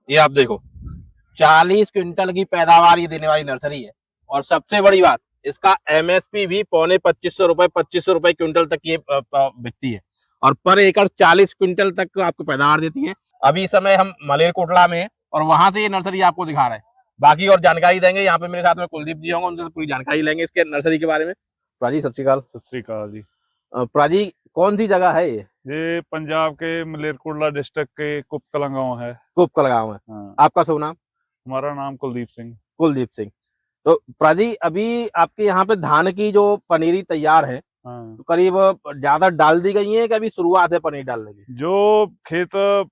ये आप देखो 40 क्विंटल की पैदावार ये देने वाली नर्सरी है। और सबसे बड़ी बात, इसका एमएसपी भी पौने 2500 रुपए क्विंटल तक ये बिकती है। और पर एकड़ 40 क्विंटल तक आपको पैदावार देती है। अभी इस समय हम मलेरकोटला में हैं और वहां से ये नर्सरी आपको दिखा रहे हैं। बाकी और जानकारी देंगे, यहाँ पे मेरे साथ में कुलदीप जी होंगे, उनसे पूरी जानकारी लेंगे इसके नर्सरी के बारे में। प्राजी सत श्री अकाल। सत श्री अकाल जी। प्राजी कौन सी जगह है ये पंजाब के मलेरकोटला डिस्ट्रिक्ट के कुपकला गांव है। कुपकला गाँव है। हाँ। आपका शुभ नाम? हमारा नाम कुलदीप सिंह। कुलदीप सिंह। तो प्राजी अभी आपके यहाँ पे धान की जो पनीरी तैयार है, हाँ। तो करीब ज्यादा डाल दी गई है कि अभी शुरुआत है पनीर डालने की? जो खेत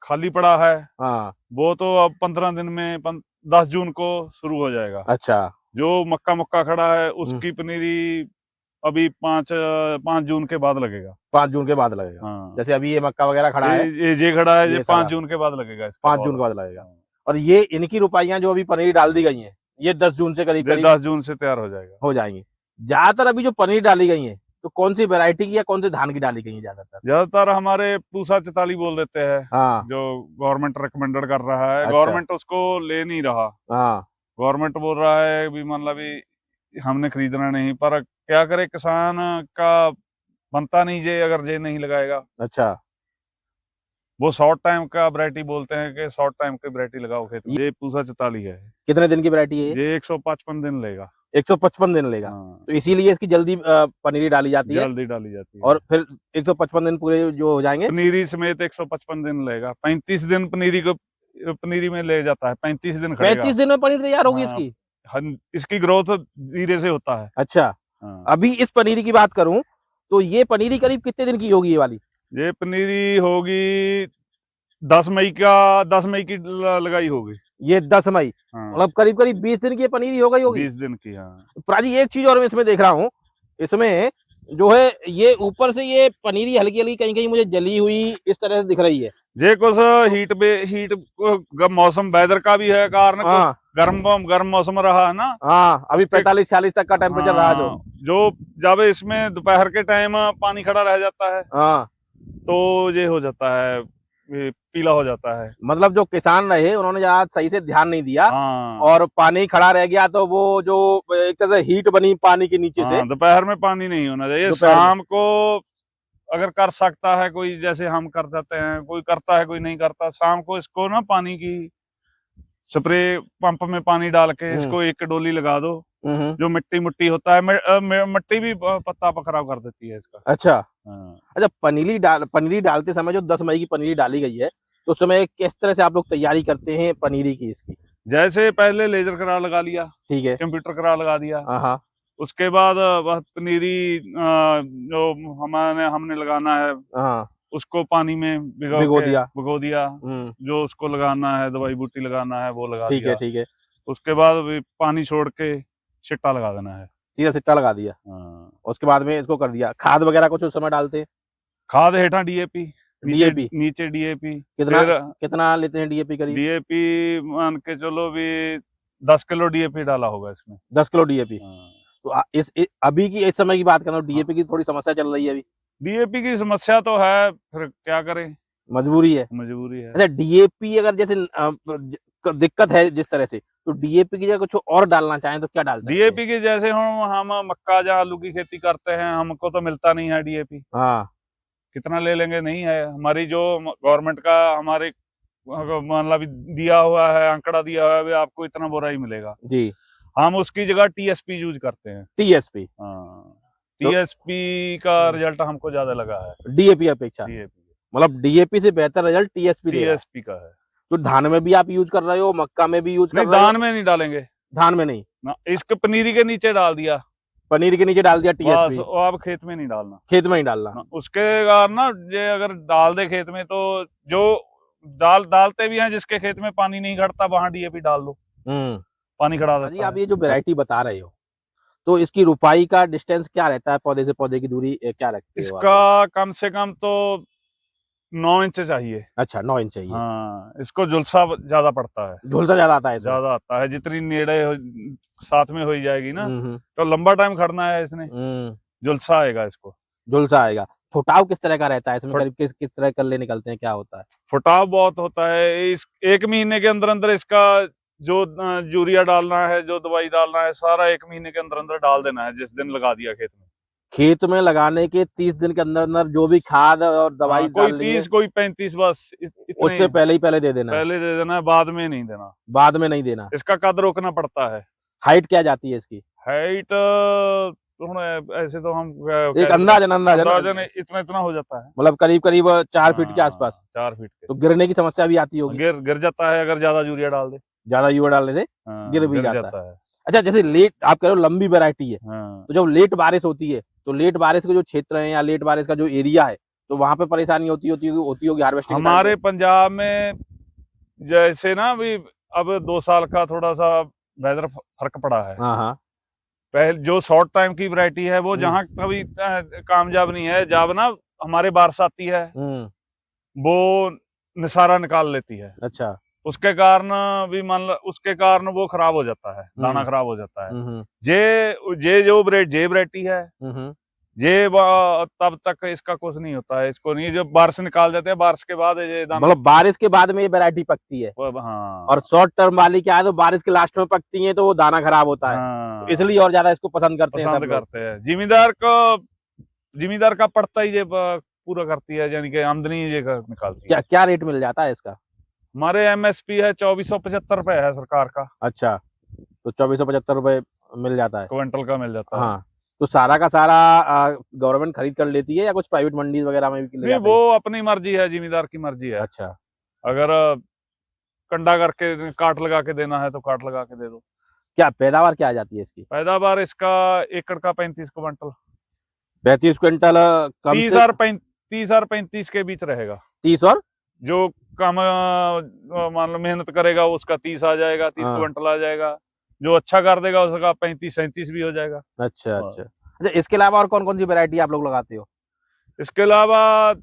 खाली पड़ा है हाँ, वो तो अब 15 दिन में 10 जून को शुरू हो जाएगा। अच्छा। जो मक्का मक्का खड़ा है उसकी पनीरी अभी 5 जून के बाद लगेगा। 5 जून के बाद लगेगा। हाँ। जैसे अभी ये मक्का वगैरह खड़ा है, ये खड़ा है, ये ये 5 जून के बाद लगेगा। 5 जून के बाद लगेगा। और ये इनकी रुपाइयां जो अभी पनीर डाल दी गई हैं, ये 10 जून से करीब 10 जून से तैयार हो जाएगा, हो जाएंगी। ज्यादातर अभी जो पनीर डाली गई है, तो कौन सी वैरायटी की या कौन से धान की डाली गई है ज्यादातर हमारे पूसा 44 बोल देते हैं। हाँ, जो गवर्नमेंट रिकमेंडेड कर रहा है। अच्छा। गवर्नमेंट उसको ले नहीं रहा। हाँ, गवर्नमेंट बोल रहा है भी मतलब भी हमने खरीदना नहीं, पर क्या करे, किसान का बनता नहीं जे अगर जे नहीं लगाएगा। अच्छा। वो शॉर्ट टाइम का वैरायटी बोलते हैं कि शॉर्ट टाइम की वैरायटी लगाओ खेत में। ये पूसा 44 है। कितने दिन की वैरायटी है ये 155 दिन लेगा। 155 दिन लेगा। हाँ। तो इसीलिए इसकी जल्दी पनीरी डाली जाती है। जल्दी डाली जाती है। और फिर 155 दिन पूरे जो हो जाएंगे, पनीरी समेत 155 दिन लेगा। 35 दिन पनीरी में ले जाता है। 35 दिन खड़ेगा। 35 दिन में पनीर तैयार होगी हाँ। इसकी? इसकी ग्रोथ धीरे से होता है। अच्छा। हाँ। अभी इस पनीरी की बात करूं तो ये पनीरी करीब कितने दिन की होगी ये वाली? ये पनीरी होगी 10 मई की लगाई होगी। ये 10 मई, हाँ। मतलब करीब करीब 20 दिन की पनीरी हो गई होगी। 20 दिन की। हाँ। प्राजी एक चीज और मैं इसमें देख रहा हूँ, इसमें जो है ये ऊपर से ये पनीरी हल्की हल्की कहीं कहीं मुझे जली हुई इस तरह से दिख रही है। ये कुछ हीट मौसम वेदर का भी है कारण। हाँ, गर्म मौसम रहा है ना। हाँ, अभी 45-46 तक का टेम्परेचर रहा जो जब इसमें दोपहर के टाइम पानी खड़ा रह जाता है, हाँ, तो ये हो जाता है, ये पीला हो जाता है। मतलब जो किसान रहे उन्होंने आज सही से ध्यान नहीं दिया। हाँ। और पानी खड़ा रह गया तो वो जो एक तरह से हीट बनी पानी के नीचे से। दोपहर में पानी नहीं होना चाहिए। शाम को अगर कर सकता है कोई, जैसे हम कर जाते हैं, कोई करता है कोई नहीं करता, शाम को इसको ना पानी की स्प्रे पंप में पानी डाल के इसको एक डोली लगा दो। जो मिट्टी होता है, मिट्टी भी पत्ता खराब कर देती है इसका। अच्छा। हाँ। अच्छा, पनीरी डालते समय जो 10 मई की पनीरी डाली गई है, तो उस समय किस तरह से आप लोग तैयारी करते हैं पनीरी की इसकी? जैसे पहले लेजर करार लगा लिया, ठीक है, कंप्यूटर करार लगा दिया। हाँ। उसके बाद वह पनीरी जो हमने लगाना है, हाँ, उसको पानी में भिगो दिया। जो उसको लगाना है, दवाई बूटी लगाना है, वो लगा दिया। ठीक है। उसके बाद पानी छोड़ के छिट्टा लगा देना है। सीधा सिट्टा लगा दिया। हाँ। उसके बाद में इसको कर दिया। खाद वगैरह कुछ उस समय डालते हैं? खाद हेठा डीएपी, डीएपी नीचे डीएपी। कितना लेते हैं डीएपी करीब? डीएपी मान के चलो भी 10 किलो डीएपी डाला होगा इसमें। 10 किलो डीएपी। हाँ। तो अभी की इस समय की बात करो, डीएपी की थोड़ी समस्या चल रही है अभी। डीएपी की समस्या तो है, फिर क्या करें, मजबूरी है। अच्छा, डीएपी अगर जैसे दिक्कत है जिस तरह से, तो डीएपी की जगह कुछ और डालना चाहें तो क्या डाल सकते हैं? डीएपी की जैसे हम मक्का या आलू की खेती करते हैं, हमको तो मिलता नहीं है डीएपी। हाँ, कितना ले लेंगे, नहीं है। हमारी जो गवर्नमेंट का हमारे मतलब दिया हुआ है, आंकड़ा दिया हुआ है, आपको इतना बोरा ही मिलेगा जी। हम उसकी जगह टीएसपी यूज करते हैं। टीएसपी? हाँ। टीएसपी का रिजल्ट हमको ज्यादा लगा है डीएपी अपेक्षा। मतलब डीएपी से बेहतर रिजल्ट टीएसपी का है। तो धान में भी आप यूज कर रहे हो, मक्का में भी यूज कर रहे हो? धान में नहीं डालेंगे। धान में नहीं ना, इसको पनीरी के नीचे डाल दिया। पनीर के नीचे डाल दिया टीएसपी। अब खेत में नहीं डालना। खेत में ही डालना। उसके बाद ना, ये अगर डाल दे खेत में, तो जो डालते भी हैं जिसके खेत में पानी नहीं खड़ता, वहां डीएपी डाल दो, पानी खड़ा देता है। आप ये जो वैरायटी बता रहे हो, तो इसकी रुपाई का डिस्टेंस क्या रहता है? पौधे से पौधे की दूरी क्या रखती है? इसका कम से कम तो 9 इंच चाहिए। अच्छा, 9 इंच चाहिए। हाँ। इसको झुलसा ज्यादा पड़ता है। झुलसा ज्यादा आता है? ज्यादा आता है। जितनी नेड़े साथ में हो जाएगी ना, तो लंबा टाइम खड़ना है इसने, झुलसा आएगा इसको। झुलसा आएगा। फुटाव किस तरह का रहता है इसमें, फुट- करीब किस तरह कल्ले निकलते हैं, क्या होता है? फुटाव बहुत होता है। इस 1 महीने के अंदर अंदर इसका जो यूरिया डालना है, जो दवाई डालना है, सारा 1 महीने के अंदर अंदर डाल देना है, जिस दिन लगा दिया खेत में। खेत में लगाने के 30 दिन के अंदर अंदर जो भी खाद और दवाई कोई डालनी है 30 कोई 35, बस इतने उससे पहले दे देना है, पहले दे देना है, बाद में नहीं देना। बाद में नहीं देना। इसका कद रोकना पड़ता है। हाइट क्या जाती है इसकी? हाइट ऐसे तो हम एक अंदाजन इतना इतना हो जाता है, मतलब करीब करीब 4 फीट के आसपास। 4 फीट के। तो गिरने की समस्या भी आती होगी, गिर जाता है अगर ज्यादा यूरिया डाल दे। ज्यादा यूरिया डालने से गिर भी जाता है। है। अच्छा, जैसे लेट आप कह रहे हो लंबी वैरायटी है, हाँ। तो जब लेट बारिश होती है तो लेट बारिश के जो क्षेत्र है या लेट बारिश का जो एरिया है, तो वहां पे परेशानी होती होगी हार्वेस्टिंग। हमारे पंजाब में जैसे ना अभी अब 2 साल का थोड़ा सा वेदर फर्क पड़ा है। हाँ हाँ। पहले जो शॉर्ट टाइम की वैरायटी है वो जहाँ कभी कामयाब नहीं है, जब ना हमारे बारिश आती है वो निसारा निकाल लेती है। अच्छा। उसके कारण भी मान लो, उसके कारण वो खराब हो जाता है, दाना खराब हो जाता है। जे जो वैरायटी है, तब तक इसका कुछ नहीं होता है। इसको नहीं, जो बारिश निकाल देते हैं, बारिश के बाद ये दाना, मतलब बारिश के बाद में ये वैरायटी पकती है। हाँ। और शॉर्ट टर्म वाली क्या है, तो बारिश के लास्ट में पकती है तो वो दाना खराब होता है। हाँ। तो इसलिए और ज्यादा इसको पसंद करते हैं। जिमीदार का पड़ता ही ये पूरा करती है, यानी कि आमदनी ये निकालती है। क्या रेट मिल जाता है इसका? हमारे MSP है 2475 रुपए है सरकार का। अच्छा, तो 2475 रुपए मिल जाता है, क्विंटल का मिल जाता है। हाँ। तो सारा का सारा गवर्नमेंट खरीद कर लेती है या कुछ प्राइवेट मंडी वगैरह में भी ले नहीं, वो अपनी मर्जी है, जिमीदार की मर्जी है। अच्छा। अगर कंडा करके काट लगा के देना है तो काट लगा के दे दो। क्या पैदावार क्या आ जाती है इसकी? पैदावार इसका एकड़ का 35 क्विंटल। 35 क्विंटल 30 और 35 के बीच रहेगा। 30 और जो कम मान लो मेहनत करेगा उसका 30 आ जाएगा, 30 क्विंटल आ जाएगा। जो अच्छा कर देगा उसका 35-37 भी हो जाएगा। अच्छा अच्छा। अच्छा, इसके अलावा और कौन कौन सी वैरायटी आप लोग लगाते हो? इसके अलावा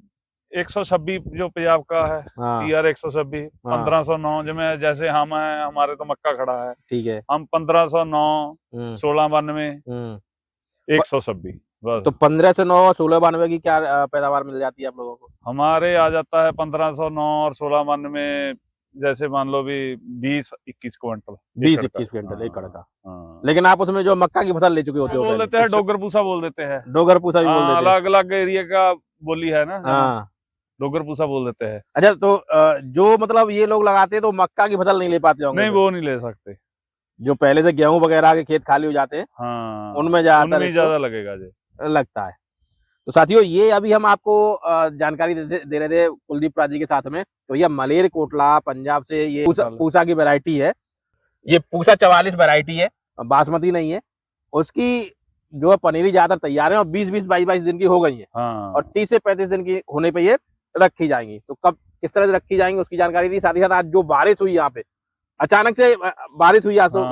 126 जो पंजाब का है, TR 126, 1509, जैसे हम हैं, हमारे तो मक्का खड़ा है, ठीक है, हम 1509, 1692, 126 बस। तो 1509 और 1692 की क्या पैदावार मिल जाती है आप लोगों को? हमारे आ जाता है 1509 और 1692, जैसे मान लो भी 20-21 क्विंटल। 20-21 क्विंटल एकड़ का। लेकिन आप उसमें जो मक्का की फसल ले चुके होते हो, बोल देते हैं डोगर पूसा बोल देते हैं। डोगर पूसा भी बोल देते हैं, अलग अलग एरिया का बोली है ना। हाँ, डोगर पूसा बोल देते हैं। अच्छा, तो जो मतलब ये लोग लगाते हैं तो मक्का की फसल नहीं ले पाते होंगे? नहीं, वो नहीं ले सकते। जो पहले से गेहूं वगैरह के खेत खाली हो जाते हैं, हाँ, उनमें ज्यादा लगेगा लगता है। तो साथियों, ये अभी हम आपको जानकारी दे रहे थे कुलदीप राजी के साथ में। तो ये मलेरकोटला पंजाब से ये पूसा की वैरायटी है। ये पूसा 44 वैरायटी है, बासमती नहीं है। उसकी जो है पनीरी ज्यादा तैयार है और 20-20, 22-22 दिन की हो गई है। हाँ। और 30 से 35 दिन की होने पे ये रखी जाएंगी। तो कब किस तरह से रखी जाएंगी उसकी जानकारी दी। साथ ही साथ आज जो बारिश हुई यहाँ पे, अचानक से बारिश हुई आज, तो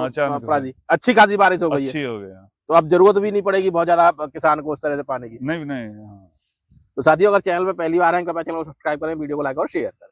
अच्छी खासी बारिश हो गई है, हो गया। तो अब जरूरत भी नहीं पड़ेगी बहुत ज्यादा किसान को उस तरह से पानी की। नहीं। तो साथियों, अगर चैनल पे पहली बार है, कृपया चैनल को सब्सक्राइब करें, वीडियो को लाइक और शेयर करें।